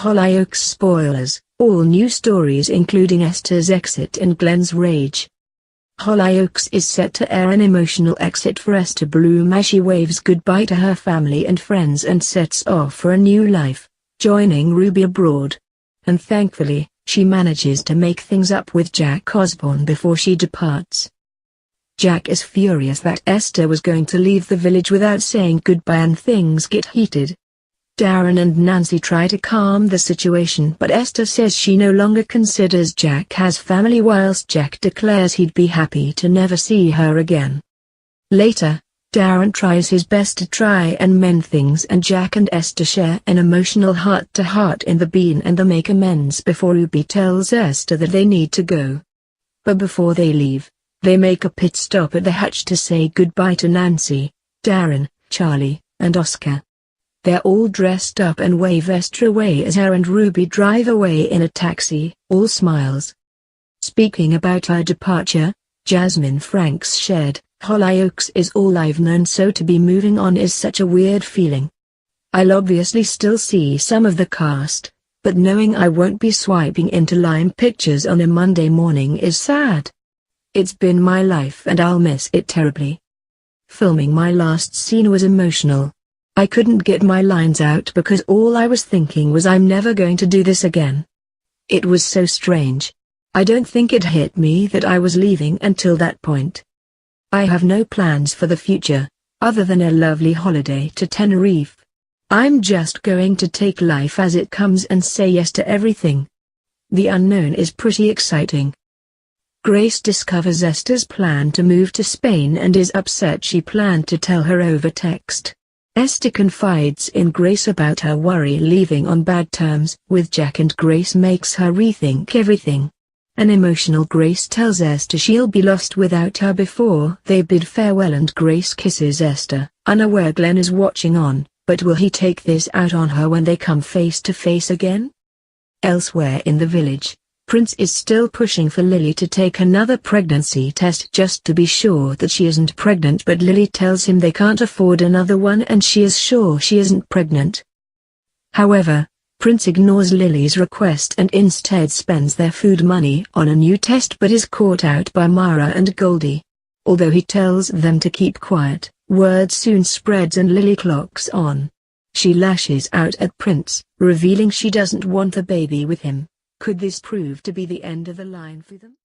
Hollyoaks spoilers, all new stories including Esther's exit and Glenn's rage. Hollyoaks is set to air an emotional exit for Esther Bloom as she waves goodbye to her family and friends and sets off for a new life, joining Ruby abroad. And thankfully, she manages to make things up with Jack Osborne before she departs. Jack is furious that Esther was going to leave the village without saying goodbye and things get heated. Darren and Nancy try to calm the situation but Esther says she no longer considers Jack as family whilst Jack declares he'd be happy to never see her again. Later, Darren tries his best to try and mend things and Jack and Esther share an emotional heart-to-heart in the bean and they make amends before Ruby tells Esther that they need to go. But before they leave, they make a pit stop at the Hutch to say goodbye to Nancy, Darren, Charlie, and Oscar. They're all dressed up and wave Esther away as her and Ruby drive away in a taxi, all smiles. Speaking about her departure, Jasmine Franks shared, "Hollyoaks is all I've known, so to be moving on is such a weird feeling. I'll obviously still see some of the cast, but knowing I won't be swiping into Lime Pictures on a Monday morning is sad. It's been my life and I'll miss it terribly. Filming my last scene was emotional. I couldn't get my lines out because all I was thinking was I'm never going to do this again. It was so strange. I don't think it hit me that I was leaving until that point. I have no plans for the future, other than a lovely holiday to Tenerife. I'm just going to take life as it comes and say yes to everything. The unknown is pretty exciting." Grace discovers Esther's plan to move to Spain and is upset she planned to tell her over text. Esther confides in Grace about her worry leaving on bad terms with Jack and Grace makes her rethink everything. An emotional Grace tells Esther she'll be lost without her before they bid farewell and Grace kisses Esther, unaware Glenn is watching on, but will he take this out on her when they come face to face again? Elsewhere in the village, Prince is still pushing for Lily to take another pregnancy test just to be sure that she isn't pregnant, but Lily tells him they can't afford another one and she is sure she isn't pregnant. However, Prince ignores Lily's request and instead spends their food money on a new test but is caught out by Mara and Goldie. Although he tells them to keep quiet, word soon spreads and Lily clocks on. She lashes out at Prince, revealing she doesn't want a baby with him. Could this prove to be the end of the line for them?